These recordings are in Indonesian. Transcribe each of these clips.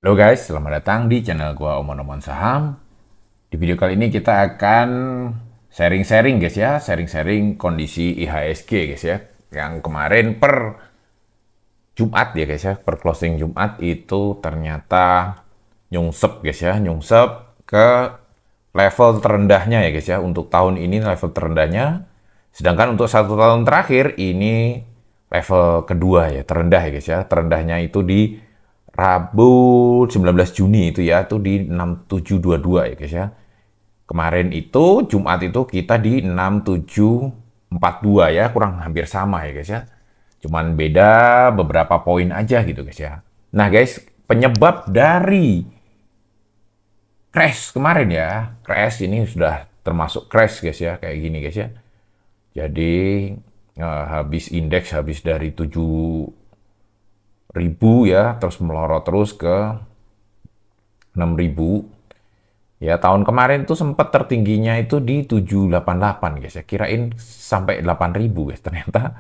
Halo guys, selamat datang di channel gua Omon-Omon Saham. Di video kali ini kita akan sharing-sharing guys ya, sharing-sharing kondisi IHSG guys ya. Yang kemarin per Jumat ya guys ya, per closing Jumat itu ternyata nyungsep guys ya, nyungsep ke level terendahnya ya guys ya. Untuk tahun ini level terendahnya, sedangkan untuk 1 tahun terakhir ini level kedua ya, terendah ya guys ya. Terendahnya itu di Rabu 19 Juni itu ya, itu di 6722 ya guys ya. Kemarin itu Jumat itu kita di 6742 ya, kurang hampir sama ya guys ya. Cuman beda beberapa poin aja gitu guys ya. Nah guys, penyebab dari crash kemarin ya, crash ini sudah termasuk crash guys ya, kayak gini guys ya. Jadi habis indeks habis dari 7.000 ya, terus melorot terus ke 6.000. Ya, tahun kemarin tuh sempat tertingginya itu di 788 guys ya. Kirain sampai 8.000 guys. Ternyata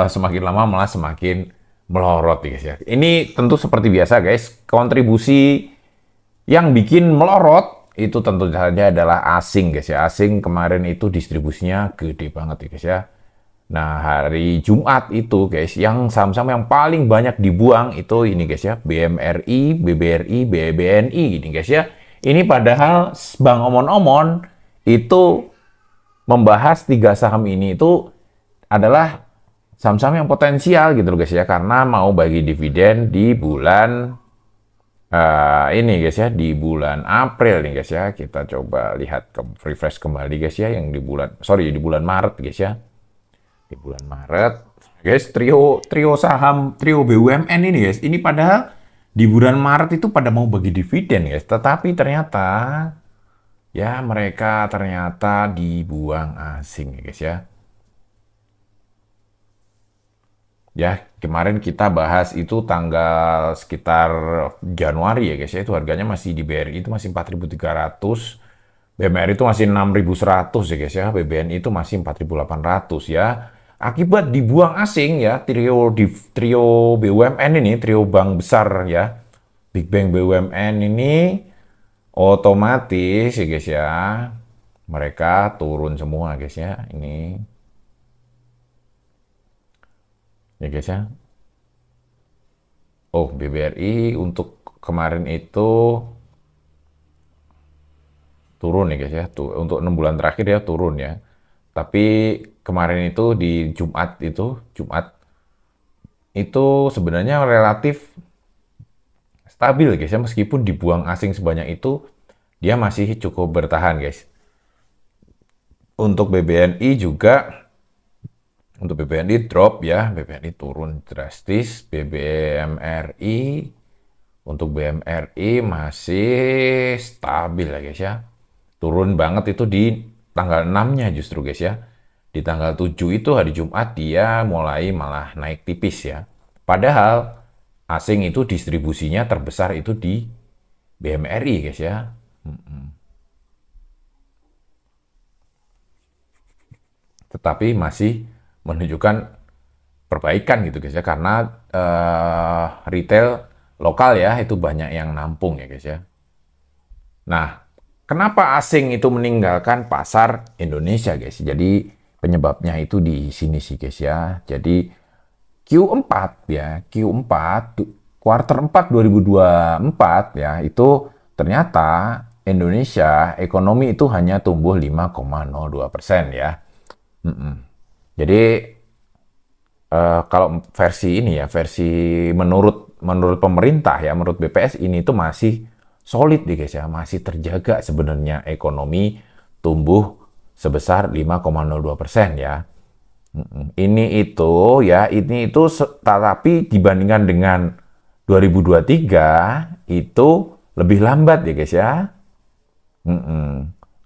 semakin lama malah semakin melorot guys ya. Ini tentu seperti biasa guys. Kontribusi yang bikin melorot itu tentu saja adalah asing guys ya. Asing kemarin itu distribusinya gede banget ya guys ya. Nah, hari Jumat itu guys, yang saham-saham yang paling banyak dibuang itu ini guys ya, BMRI, BBRI, BBNI ini guys ya. Ini padahal Bang Omon-Omon itu membahas 3 saham ini itu adalah saham-saham yang potensial gitu loh guys ya, karena mau bagi dividen di bulan ini guys ya, di bulan April nih guys ya. Kita coba lihat ke refresh kembali guys ya, yang di bulan, sorry, di bulan Maret guys ya. Di bulan Maret guys, trio trio saham, trio BUMN ini guys, ini padahal di bulan Maret itu pada mau bagi dividen guys, tetapi ternyata ya mereka ternyata dibuang asing ya guys ya. Ya, kemarin kita bahas itu tanggal sekitar Januari ya guys ya, itu harganya masih di BRI itu masih 4.300, BMR itu masih 6.100 ya guys ya, BBNI itu masih 4.800 ya. Akibat dibuang asing ya, trio BUMN ini, trio bank besar ya, Big Bang BUMN ini otomatis ya guys ya, mereka turun semua guys ya, ini ya guys ya. Oh, BBRI untuk kemarin itu turun nih guys ya. Tuh, untuk 6 bulan terakhir ya turun ya. Tapi kemarin itu di Jumat itu sebenarnya relatif stabil guys ya. Meskipun dibuang asing sebanyak itu, dia masih cukup bertahan guys. Untuk BBNI juga, untuk BBNI drop ya. BBNI turun drastis. Untuk BMRI masih stabil ya guys ya. Turun banget itu di tanggal 6-nya justru guys ya. Di tanggal 7 itu hari Jumat dia mulai malah naik tipis ya. Padahal asing itu distribusinya terbesar itu di BMRI guys ya. Tetapi masih menunjukkan perbaikan gitu guys ya. Karena retail lokal ya itu banyak yang nampung ya guys ya. Nah, kenapa asing itu meninggalkan pasar Indonesia, guys? Jadi penyebabnya itu di sini sih, guys ya. Jadi Q4 ya, Q4 kuartal 4 2024 ya, itu ternyata Indonesia ekonomi itu hanya tumbuh 5,02% ya. Jadi kalau versi ini ya, versi menurut menurut pemerintah ya, menurut BPS ini tuh masih solid nih guys ya, masih terjaga sebenarnya ekonomi tumbuh sebesar 5,02% ya. Ini itu tetapi dibandingkan dengan 2023 itu lebih lambat ya guys ya.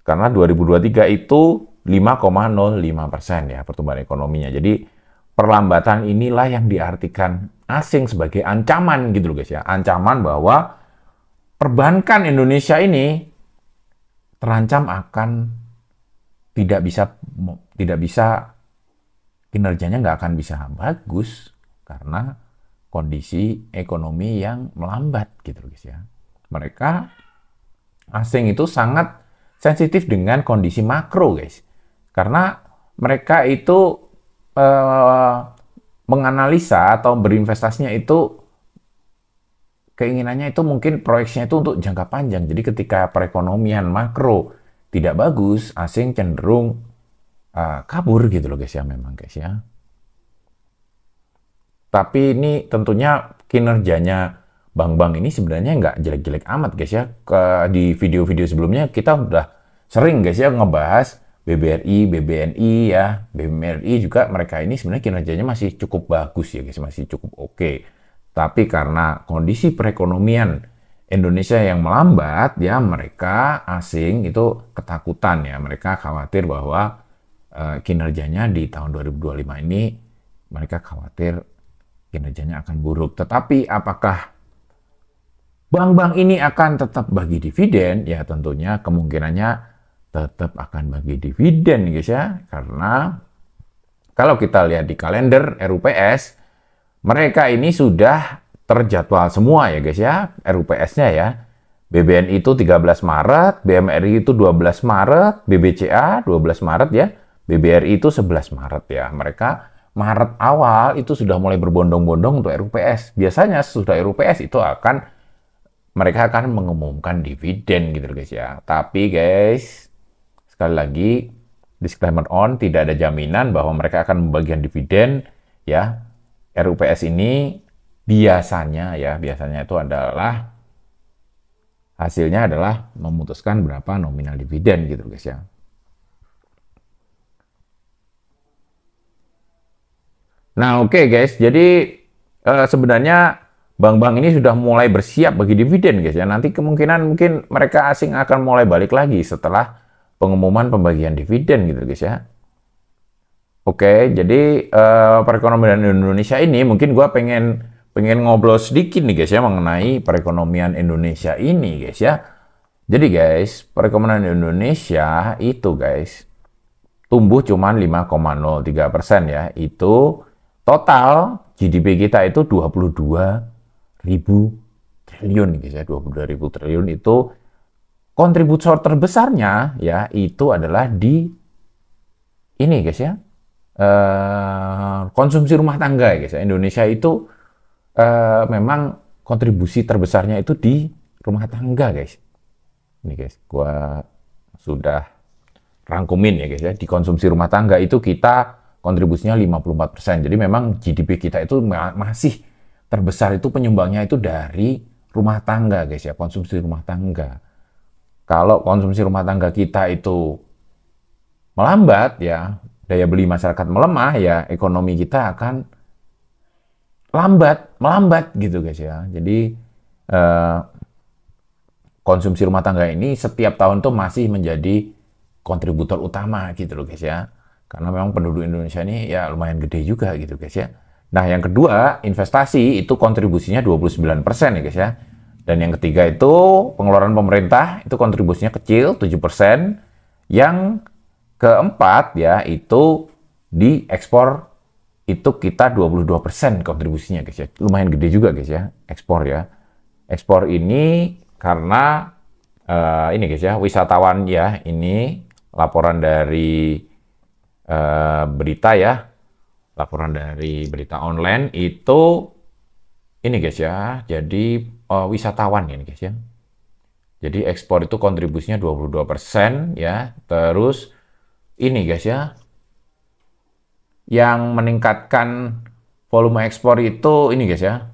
Karena 2023 itu 5,05% ya pertumbuhan ekonominya. Jadi perlambatan inilah yang diartikan asing sebagai ancaman gitu loh guys ya. Ancaman bahwa perbankan Indonesia ini terancam akan tidak bisa kinerjanya nggak akan bisa bagus karena kondisi ekonomi yang melambat gitu guys ya. Mereka asing itu sangat sensitif dengan kondisi makro guys. Karena mereka itu menganalisa atau berinvestasinya itu keinginannya itu mungkin proyeksinya itu untuk jangka panjang. Jadi ketika perekonomian makro tidak bagus, asing cenderung kabur gitu loh guys ya memang guys ya. Tapi ini tentunya kinerjanya bank-bank ini sebenarnya nggak jelek-jelek amat guys ya. Di video-video sebelumnya kita udah sering guys ya ngebahas BBRI, BBNI ya, BMRI juga mereka ini sebenarnya kinerjanya masih cukup bagus ya guys, masih cukup oke. Tapi karena kondisi perekonomian Indonesia yang melambat ya mereka asing itu ketakutan ya. Mereka khawatir bahwa kinerjanya di tahun 2025 ini mereka khawatir kinerjanya akan buruk. Tetapi apakah bank-bank ini akan tetap bagi dividen? Ya tentunya kemungkinannya tetap akan bagi dividen guys ya. Karena kalau kita lihat di kalender RUPS, mereka ini sudah terjadwal semua ya guys ya, RUPS-nya ya. BBNI itu 13 Maret, BMRI itu 12 Maret, BBCA 12 Maret ya, BBRI itu 11 Maret ya. Mereka Maret awal itu sudah mulai berbondong-bondong untuk RUPS. Biasanya sudah RUPS itu mereka akan mengumumkan dividen gitu guys ya. Tapi guys, sekali lagi disclaimer tidak ada jaminan bahwa mereka akan membagikan dividen ya. RUPS ini biasanya itu adalah hasilnya adalah memutuskan berapa nominal dividen gitu guys ya. Nah, oke guys, jadi sebenarnya bank-bank ini sudah mulai bersiap bagi dividen guys ya. Nanti kemungkinan mungkin mereka asing akan mulai balik lagi setelah pengumuman pembagian dividen gitu guys ya. Oke, jadi perekonomian Indonesia ini mungkin gua pengen ngobrol sedikit nih guys ya mengenai perekonomian Indonesia ini guys ya. Jadi guys, perekonomian Indonesia itu guys tumbuh cuma 5,03% ya. Itu total GDP kita itu 22.000 triliun guys ya. 22.000 triliun itu kontributor terbesarnya ya itu adalah di ini guys ya. Konsumsi rumah tangga ya guys ya. Indonesia itu memang kontribusi terbesarnya itu di rumah tangga guys. Ini guys, gua sudah rangkumin ya guys ya. Di konsumsi rumah tangga itu kita kontribusinya 54%. Jadi memang GDP kita itu masih terbesar itu penyumbangnya itu dari rumah tangga guys ya, konsumsi rumah tangga. Kalau konsumsi rumah tangga kita itu melambat ya, daya beli masyarakat melemah ya, ekonomi kita akan melambat gitu guys ya. Jadi konsumsi rumah tangga ini setiap tahun tuh masih menjadi kontributor utama gitu loh guys ya. Karena memang penduduk Indonesia ini ya lumayan gede juga gitu guys ya. Nah yang kedua, investasi itu kontribusinya 29% ya guys ya. Dan yang ketiga itu pengeluaran pemerintah itu kontribusinya kecil 7%. Yang keempat ya itu di ekspor itu kita 22% kontribusinya guys ya. Lumayan gede juga guys ya ekspor ya. Ekspor ini karena ini guys ya wisatawan ya, ini laporan dari berita ya, laporan dari berita online itu ini guys ya, jadi wisatawan ini guys ya. Jadi ekspor itu kontribusinya 22% ya. Terus ini guys ya, yang meningkatkan volume ekspor itu ini guys ya,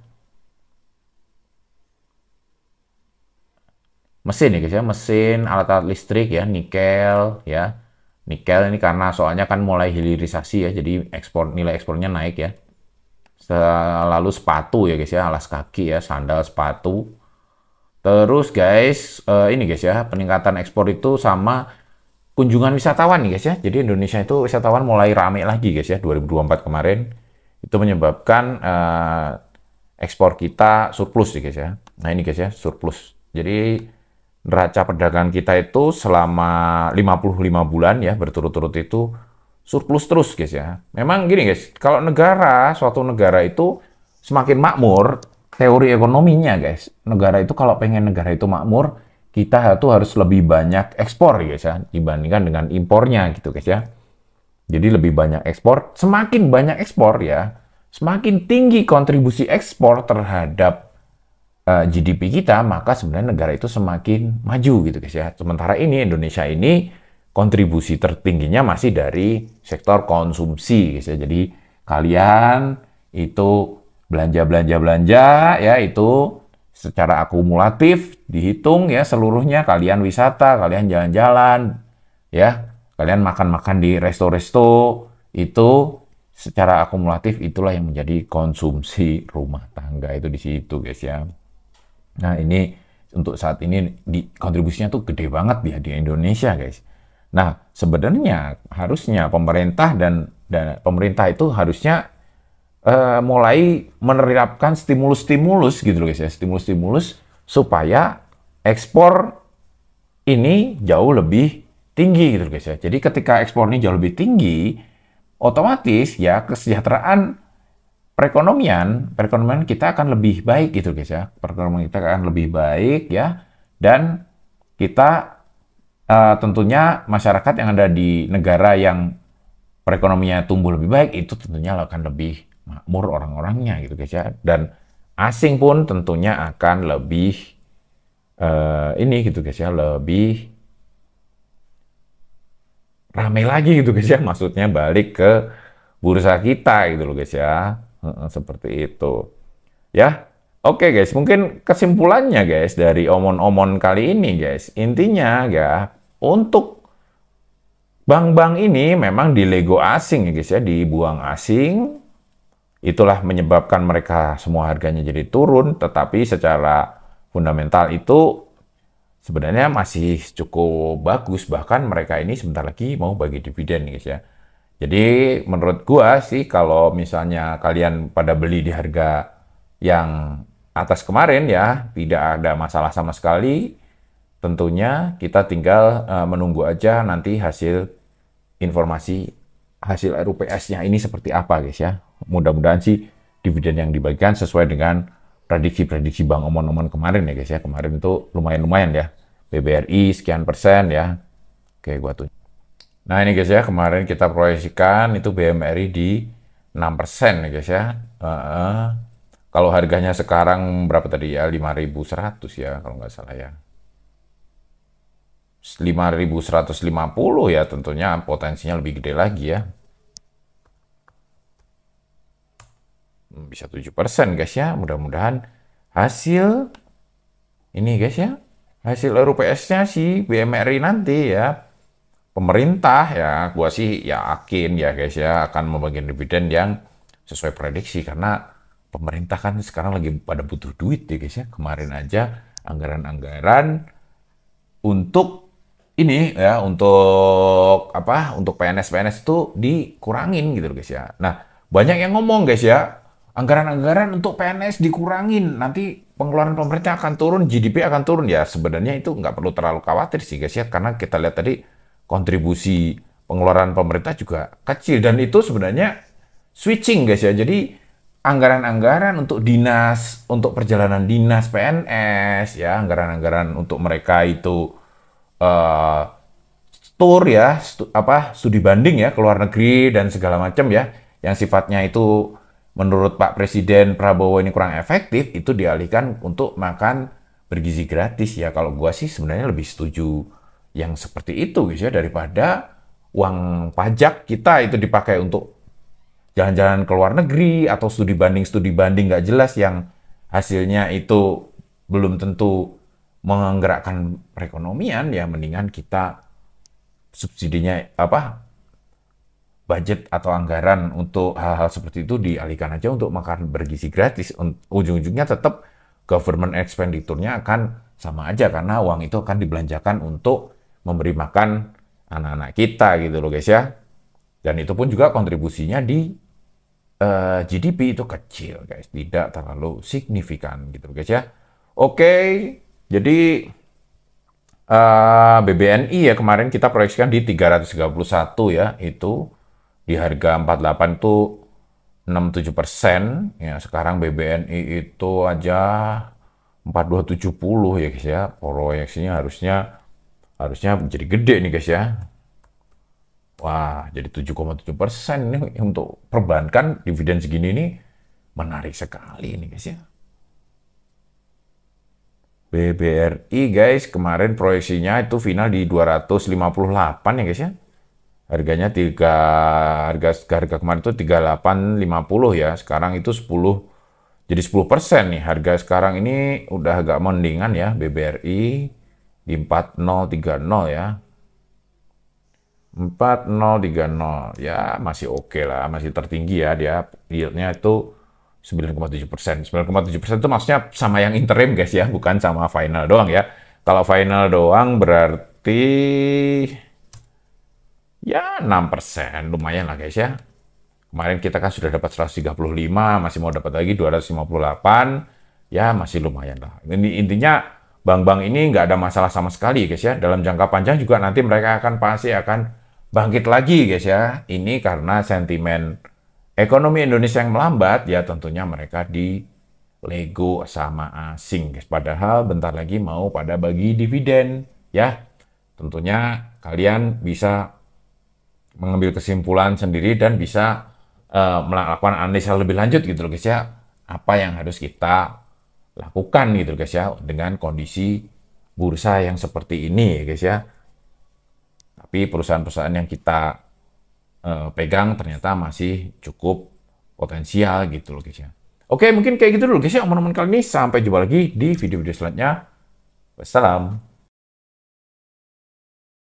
mesin ya guys ya, mesin, alat-alat listrik ya, nikel ya. Nikel ini karena soalnya kan mulai hilirisasi ya, jadi nilai ekspornya naik ya. Lalu sepatu ya guys ya, alas kaki ya, sandal, sepatu. Terus guys, ini guys ya, peningkatan ekspor itu sama kunjungan wisatawan nih guys ya. Jadi Indonesia itu wisatawan mulai rame lagi guys ya, 2024 kemarin. Itu menyebabkan ekspor kita surplus nih guys ya. Nah ini guys ya, surplus. Jadi neraca perdagangan kita itu selama 55 bulan ya berturut-turut itu surplus terus guys ya. Memang gini guys, kalau suatu negara itu semakin makmur, teori ekonominya guys, negara itu kalau pengen negara itu makmur, kita tuh harus lebih banyak ekspor guys ya, dibandingkan dengan impornya gitu guys ya. Jadi lebih banyak ekspor, semakin banyak ekspor ya, semakin tinggi kontribusi ekspor terhadap GDP kita, maka sebenarnya negara itu semakin maju gitu guys ya. Sementara ini Indonesia ini kontribusi tertingginya masih dari sektor konsumsi guys ya. Jadi kalian itu belanja ya itu secara akumulatif dihitung ya seluruhnya, kalian wisata, kalian jalan-jalan ya, kalian makan-makan di resto-resto, itu secara akumulatif itulah yang menjadi konsumsi rumah tangga itu di situ guys ya. Nah ini untuk saat ini kontribusinya tuh gede banget ya di Indonesia guys. Nah sebenarnya harusnya pemerintah dan pemerintah itu harusnya mulai menerapkan stimulus-stimulus gitu loh guys ya, stimulus-stimulus supaya ekspor ini jauh lebih tinggi gitu guys ya. Jadi ketika ekspor ini jauh lebih tinggi, otomatis ya kesejahteraan perekonomian kita akan lebih baik gitu guys ya. Perekonomian kita akan lebih baik ya, dan kita tentunya masyarakat yang ada di negara yang perekonomiannya tumbuh lebih baik itu tentunya akan lebih makmur orang-orangnya gitu guys ya. Dan asing pun tentunya akan lebih ini gitu guys ya, lebih ramai lagi gitu guys ya, maksudnya balik ke bursa kita gitu loh guys ya. Seperti itu ya. Oke guys, mungkin kesimpulannya guys dari omon-omon kali ini guys, intinya ya untuk bank-bank ini memang dilego asing ya guys ya, dibuang asing, itulah menyebabkan mereka semua harganya jadi turun, tetapi secara fundamental itu sebenarnya masih cukup bagus, bahkan mereka ini sebentar lagi mau bagi dividen guys ya. Jadi menurut gua sih kalau misalnya kalian pada beli di harga yang atas kemarin ya, tidak ada masalah sama sekali. Tentunya kita tinggal menunggu aja nanti hasil informasi hasil RUPS-nya ini seperti apa guys ya. Mudah-mudahan sih dividen yang dibagikan sesuai dengan prediksi-prediksi Bang Omon-Omon kemarin ya guys ya. Kemarin itu lumayan-lumayan ya. BBRI sekian persen ya. Oke, gua tuh. Nah ini guys ya, kemarin kita proyeksikan itu BMRI di 6% ya guys ya. Kalau harganya sekarang berapa tadi ya? 5.100 ya kalau nggak salah ya. 5.150 ya, tentunya potensinya lebih gede lagi ya. Bisa 7% guys ya. Mudah-mudahan hasil ini guys ya, hasil RUPS-nya si BMRI nanti ya, pemerintah ya, gua sih yakin ya guys ya akan membagikan dividen yang sesuai prediksi, karena pemerintah kan sekarang lagi pada butuh duit ya guys ya. Kemarin aja anggaran-anggaran untuk ini ya, untuk apa? Untuk PNS-PNS itu dikurangin gitu loh guys ya. Nah, banyak yang ngomong guys ya, anggaran-anggaran untuk PNS dikurangin, nanti pengeluaran pemerintah akan turun, GDP akan turun ya. Sebenarnya itu nggak perlu terlalu khawatir sih guys ya, karena kita lihat tadi kontribusi pengeluaran pemerintah juga kecil, dan itu sebenarnya switching guys ya. Jadi anggaran-anggaran untuk dinas, untuk perjalanan dinas PNS ya, anggaran-anggaran untuk mereka itu uh, tour ya, studi banding ya ke luar negeri dan segala macam ya, yang sifatnya itu menurut Pak Presiden Prabowo ini kurang efektif, itu dialihkan untuk makan bergizi gratis ya. Kalau gua sih sebenarnya lebih setuju yang seperti itu guys ya, daripada uang pajak kita itu dipakai untuk jalan-jalan ke luar negeri atau studi banding nggak jelas yang hasilnya itu belum tentu menggerakkan perekonomian. Ya mendingan kita subsidinya apa, budget atau anggaran untuk hal-hal seperti itu dialihkan aja untuk makan bergizi gratis. Ujung-ujungnya tetap government expenditure-nya akan sama aja, karena uang itu akan dibelanjakan untuk memberi makan anak-anak kita gitu loh guys ya. Dan itu pun juga kontribusinya di GDP itu kecil guys, tidak terlalu signifikan gitu loh guys ya. Oke, jadi BBNI ya kemarin kita proyeksikan di 331 ya, itu di harga 48 tuh 6-7%, ya sekarang BBNI itu aja 4270 ya guys ya. Proyeksinya harusnya harusnya jadi gede nih guys ya. Wah, jadi 7,7% nih untuk perbankan dividen segini nih menarik sekali nih guys ya. BBRI guys, kemarin proyeksinya itu final di 258 ya guys ya. Harganya harga kemarin itu 3850 ya. Sekarang itu 10% nih. Harga sekarang ini udah agak mendingan ya BBRI di 4030 ya. 4030 ya masih oke lah, masih tertinggi ya dia yieldnya itu 9,7%. 9,7% itu maksudnya sama yang interim guys ya, bukan sama final doang ya. Kalau final doang berarti ya 6%, lumayan lah guys ya. Kemarin kita kan sudah dapat 135, masih mau dapat lagi 258, ya masih lumayan lah. Ini intinya bank-bank ini nggak ada masalah sama sekali guys ya. Dalam jangka panjang juga nanti mereka pasti akan bangkit lagi guys ya. Ini karena sentimen ekonomi Indonesia yang melambat, ya tentunya mereka di lego sama asing guys. Padahal bentar lagi mau pada bagi dividen ya. Tentunya kalian bisa mengambil kesimpulan sendiri dan bisa melakukan analisa lebih lanjut gitu loh guys ya. Apa yang harus kita lakukan gitu guys ya dengan kondisi bursa yang seperti ini ya guys ya. Tapi perusahaan-perusahaan yang kita pegang ternyata masih cukup potensial gitu loh guys ya. Oke, mungkin kayak gitu dulu guys ya omongan kali ini. Sampai jumpa lagi di video-video selanjutnya. Wassalam.